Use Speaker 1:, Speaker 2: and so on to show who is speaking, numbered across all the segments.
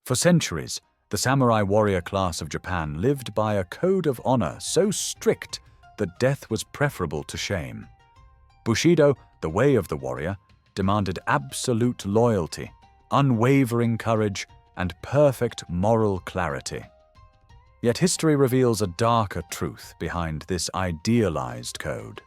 Speaker 1: For centuries, the samurai warrior class of Japan lived by a code of honor so strict that death was preferable to shame. Bushido, the way of the warrior, demanded absolute loyalty, unwavering courage, and perfect moral clarity. Yet history reveals a darker truth behind this idealized code.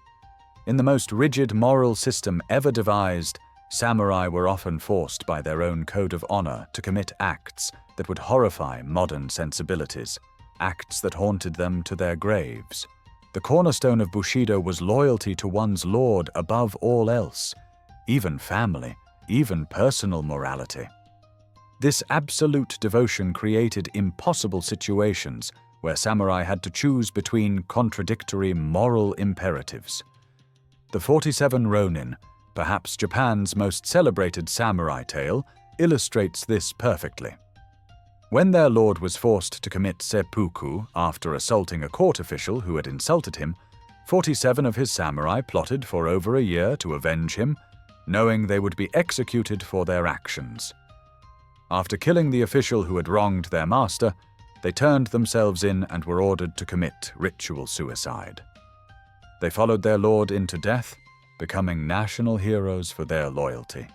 Speaker 1: In the most rigid moral system ever devised, samurai were often forced by their own code of honor to commit acts that would horrify modern sensibilities, acts that haunted them to their graves. The cornerstone of Bushido was loyalty to one's lord above all else, even family, even personal morality. This absolute devotion created impossible situations where samurai had to choose between contradictory moral imperatives. The 47 Ronin, perhaps Japan's most celebrated samurai tale, illustrates this perfectly. When their lord was forced to commit seppuku after assaulting a court official who had insulted him, 47 of his samurai plotted for over a year to avenge him, knowing they would be executed for their actions. After killing the official who had wronged their master, they turned themselves in and were ordered to commit ritual suicide. They followed their lord into death, becoming national heroes for their loyalty,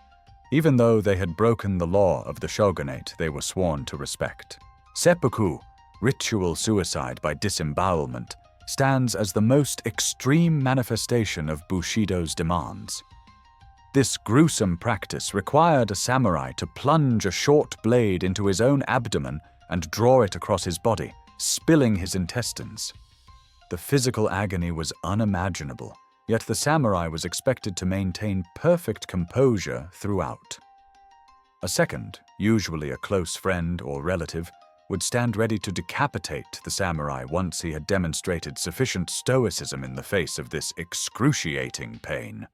Speaker 1: even though they had broken the law of the shogunate they were sworn to respect. Seppuku, ritual suicide by disembowelment, stands as the most extreme manifestation of Bushido's demands. This gruesome practice required a samurai to plunge a short blade into his own abdomen and draw it across his body, spilling his intestines. The physical agony was unimaginable, yet the samurai was expected to maintain perfect composure throughout. A second, usually a close friend or relative, would stand ready to decapitate the samurai once he had demonstrated sufficient stoicism in the face of this excruciating pain.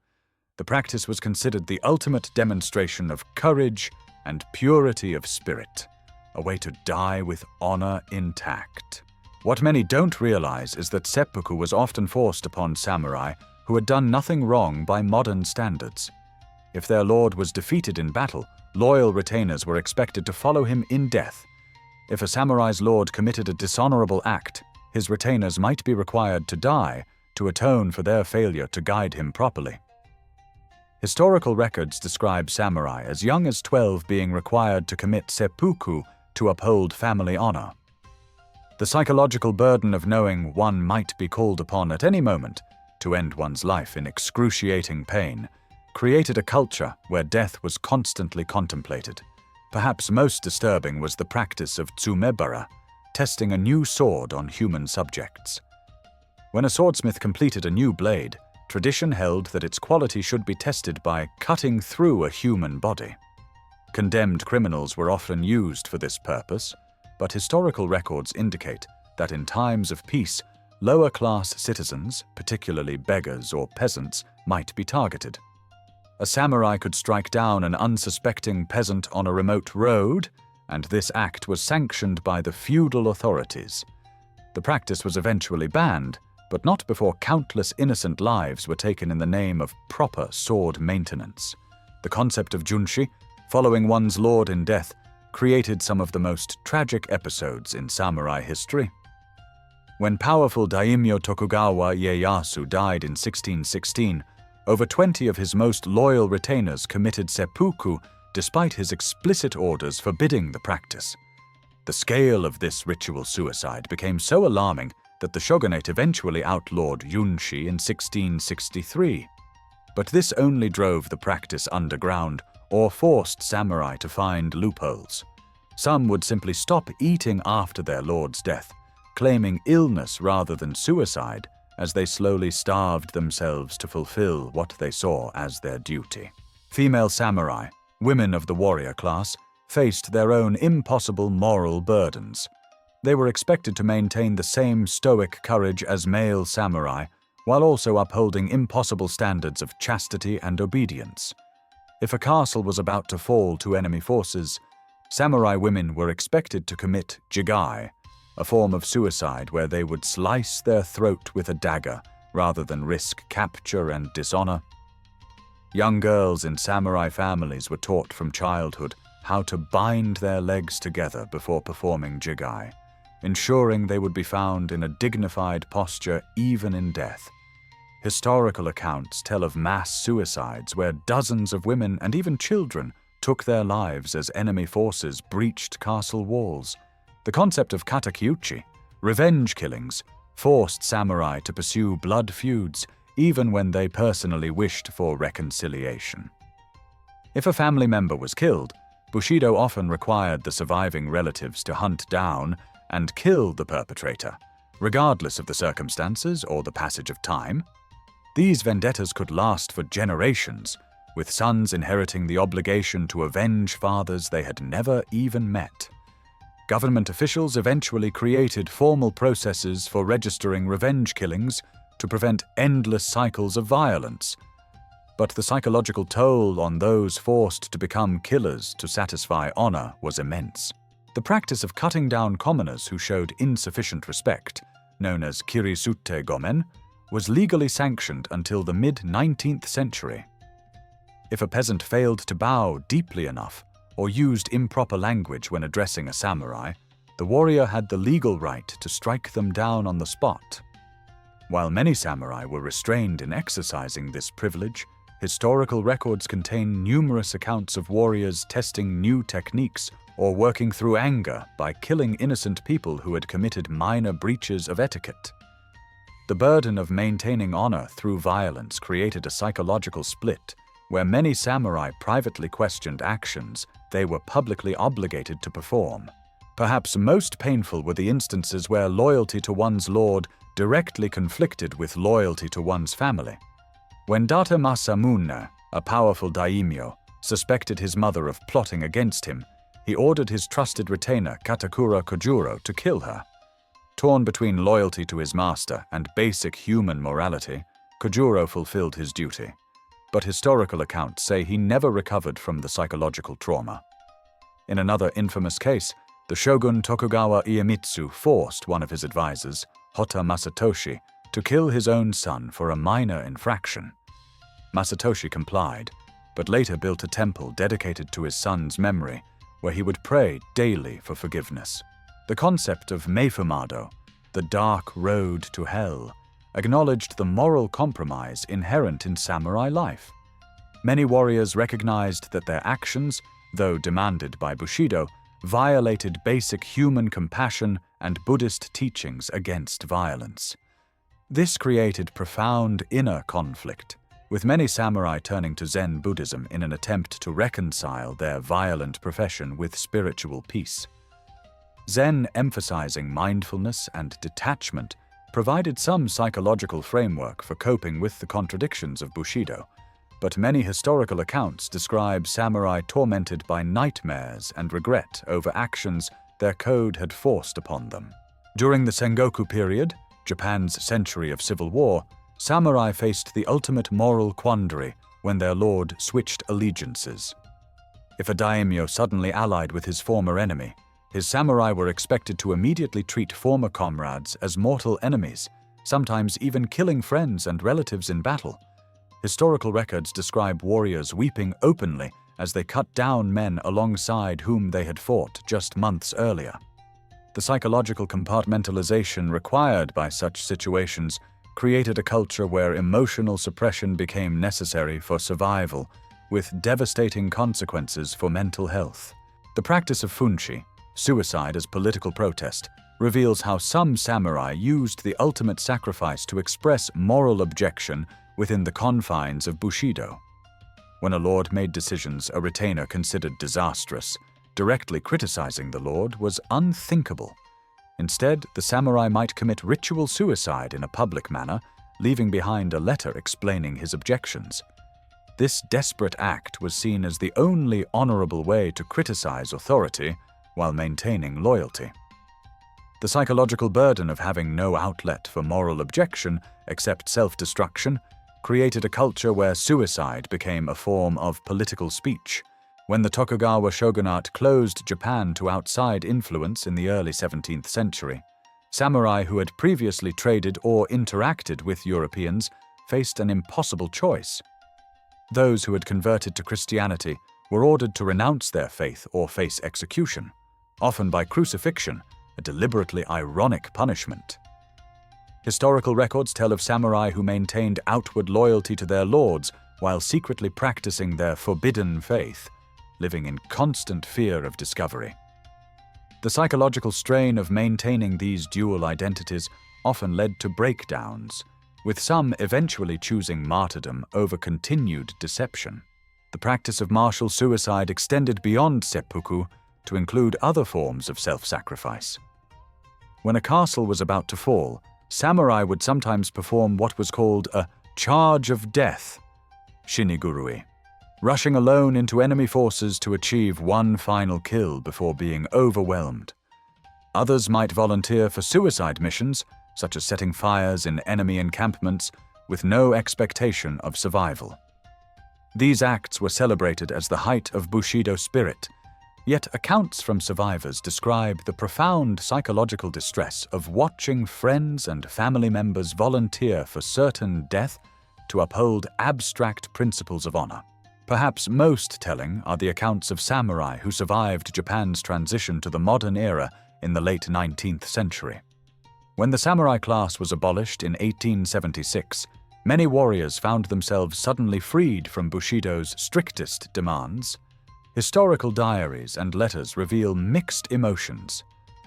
Speaker 1: The practice was considered the ultimate demonstration of courage and purity of spirit, a way to die with honor intact. What many don't realize is that seppuku was often forced upon samurai who had done nothing wrong by modern standards. If their lord was defeated in battle, loyal retainers were expected to follow him in death. If a samurai's lord committed a dishonorable act, his retainers might be required to die to atone for their failure to guide him properly. Historical records describe samurai as young as 12 being required to commit seppuku to uphold family honor. The psychological burden of knowing one might be called upon at any moment to end one's life in excruciating pain created a culture where death was constantly contemplated. Perhaps most disturbing was the practice of tsumebara, testing a new sword on human subjects. When a swordsmith completed a new blade, tradition held that its quality should be tested by cutting through a human body. Condemned criminals were often used for this purpose, but historical records indicate that in times of peace, lower-class citizens, particularly beggars or peasants, might be targeted. A samurai could strike down an unsuspecting peasant on a remote road, and this act was sanctioned by the feudal authorities. The practice was eventually banned, but not before countless innocent lives were taken in the name of proper sword maintenance. The concept of junshi, following one's lord in death, created some of the most tragic episodes in samurai history. When powerful Daimyo Tokugawa Ieyasu died in 1616, over 20 of his most loyal retainers committed seppuku despite his explicit orders forbidding the practice. The scale of this ritual suicide became so alarming that the shogunate eventually outlawed yunshi in 1663. But this only drove the practice underground or forced samurai to find loopholes. Some would simply stop eating after their lord's death, claiming illness rather than suicide, as they slowly starved themselves to fulfill what they saw as their duty. Female samurai, women of the warrior class, faced their own impossible moral burdens. They were expected to maintain the same stoic courage as male samurai, while also upholding impossible standards of chastity and obedience. If a castle was about to fall to enemy forces, samurai women were expected to commit jigai, a form of suicide where they would slice their throat with a dagger rather than risk capture and dishonor. Young girls in samurai families were taught from childhood how to bind their legs together before performing jigai, ensuring they would be found in a dignified posture even in death. Historical accounts tell of mass suicides where dozens of women and even children took their lives as enemy forces breached castle walls. The concept of katakiuchi, revenge killings, forced samurai to pursue blood feuds even when they personally wished for reconciliation. If a family member was killed, Bushido often required the surviving relatives to hunt down and kill the perpetrator, regardless of the circumstances or the passage of time. These vendettas could last for generations, with sons inheriting the obligation to avenge fathers they had never even met. Government officials eventually created formal processes for registering revenge killings to prevent endless cycles of violence. But the psychological toll on those forced to become killers to satisfy honor was immense. The practice of cutting down commoners who showed insufficient respect, known as kirisute-gomen, was legally sanctioned until the mid-19th century. If a peasant failed to bow deeply enough or used improper language when addressing a samurai, the warrior had the legal right to strike them down on the spot. While many samurai were restrained in exercising this privilege, historical records contain numerous accounts of warriors testing new techniques or working through anger by killing innocent people who had committed minor breaches of etiquette. The burden of maintaining honor through violence created a psychological split where many samurai privately questioned actions they were publicly obligated to perform. Perhaps most painful were the instances where loyalty to one's lord directly conflicted with loyalty to one's family. When Data Masamune, a powerful daimyo, suspected his mother of plotting against him, he ordered his trusted retainer Katakura Kojuro to kill her. Torn between loyalty to his master and basic human morality, Kojuro fulfilled his duty. But historical accounts say he never recovered from the psychological trauma. In another infamous case, the shogun Tokugawa Iemitsu forced one of his advisors, Hotta Masatoshi, to kill his own son for a minor infraction. Masatoshi complied, but later built a temple dedicated to his son's memory, where he would pray daily for forgiveness. The concept of meifumado, the dark road to hell, acknowledged the moral compromise inherent in samurai life. Many warriors recognized that their actions, though demanded by Bushido, violated basic human compassion and Buddhist teachings against violence. This created profound inner conflict, with many samurai turning to Zen Buddhism in an attempt to reconcile their violent profession with spiritual peace. Zen, emphasizing mindfulness and detachment, provided some psychological framework for coping with the contradictions of Bushido, but many historical accounts describe samurai tormented by nightmares and regret over actions their code had forced upon them. During the Sengoku period, Japan's century of civil war, samurai faced the ultimate moral quandary when their lord switched allegiances. If a daimyo suddenly allied with his former enemy, his samurai were expected to immediately treat former comrades as mortal enemies, sometimes even killing friends and relatives in battle. Historical records describe warriors weeping openly as they cut down men alongside whom they had fought just months earlier. The psychological compartmentalization required by such situations created a culture where emotional suppression became necessary for survival, with devastating consequences for mental health. The practice of funshi, suicide as political protest, reveals how some samurai used the ultimate sacrifice to express moral objection within the confines of Bushido. When a lord made decisions a retainer considered disastrous, directly criticizing the lord was unthinkable. Instead, the samurai might commit ritual suicide in a public manner, leaving behind a letter explaining his objections. This desperate act was seen as the only honorable way to criticize authority while maintaining loyalty. The psychological burden of having no outlet for moral objection except self-destruction created a culture where suicide became a form of political speech. When the Tokugawa shogunate closed Japan to outside influence in the early 17th century, samurai who had previously traded or interacted with Europeans faced an impossible choice. Those who had converted to Christianity were ordered to renounce their faith or face execution, often by crucifixion, a deliberately ironic punishment. Historical records tell of samurai who maintained outward loyalty to their lords while secretly practicing their forbidden faith, living in constant fear of discovery. The psychological strain of maintaining these dual identities often led to breakdowns, with some eventually choosing martyrdom over continued deception. The practice of martial suicide extended beyond seppuku to include other forms of self-sacrifice. When a castle was about to fall, samurai would sometimes perform what was called a charge of death, shinigurui, rushing alone into enemy forces to achieve one final kill before being overwhelmed. Others might volunteer for suicide missions, such as setting fires in enemy encampments, with no expectation of survival. These acts were celebrated as the height of Bushido spirit, yet accounts from survivors describe the profound psychological distress of watching friends and family members volunteer for certain death to uphold abstract principles of honor. Perhaps most telling are the accounts of samurai who survived Japan's transition to the modern era in the late 19th century. When the samurai class was abolished in 1876, many warriors found themselves suddenly freed from Bushido's strictest demands. Historical diaries and letters reveal mixed emotions: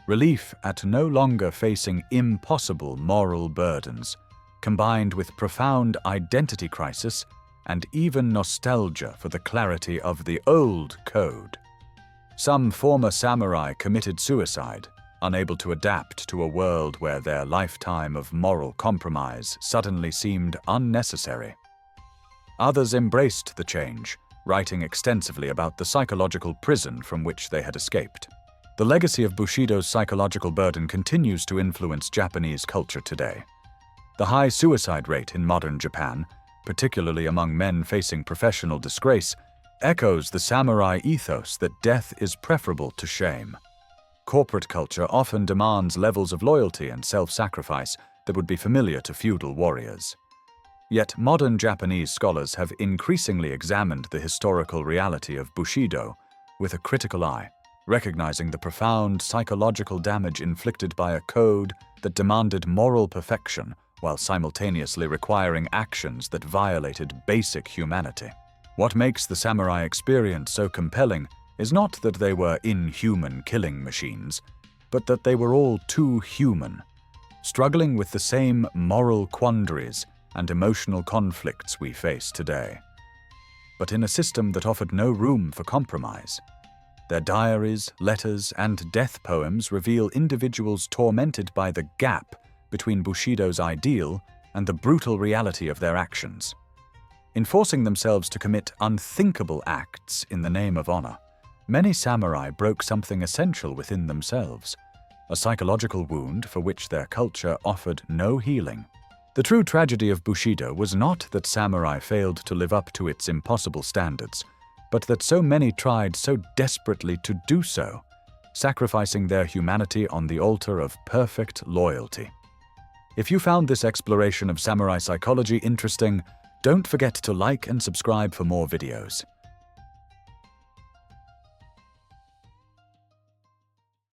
Speaker 1: relief at no longer facing impossible moral burdens, combined with profound identity crisis and even nostalgia for the clarity of the old code. Some former samurai committed suicide, unable to adapt to a world where their lifetime of moral compromise suddenly seemed unnecessary. Others embraced the change, writing extensively about the psychological prison from which they had escaped. The legacy of Bushido's psychological burden continues to influence Japanese culture today. The high suicide rate in modern Japan, particularly among men facing professional disgrace, echoes the samurai ethos that death is preferable to shame. Corporate culture often demands levels of loyalty and self-sacrifice that would be familiar to feudal warriors. Yet modern Japanese scholars have increasingly examined the historical reality of Bushido with a critical eye, recognizing the profound psychological damage inflicted by a code that demanded moral perfection while simultaneously requiring actions that violated basic humanity. What makes the samurai experience so compelling is not that they were inhuman killing machines, but that they were all too human, struggling with the same moral quandaries and emotional conflicts we face today, but in a system that offered no room for compromise. Their diaries, letters, and death poems reveal individuals tormented by the gap between Bushido's ideal and the brutal reality of their actions. In forcing themselves to commit unthinkable acts in the name of honor, many samurai broke something essential within themselves, a psychological wound for which their culture offered no healing. The true tragedy of Bushido was not that samurai failed to live up to its impossible standards, but that so many tried so desperately to do so, sacrificing their humanity on the altar of perfect loyalty. If you found this exploration of samurai psychology interesting, don't forget to like and subscribe for more videos.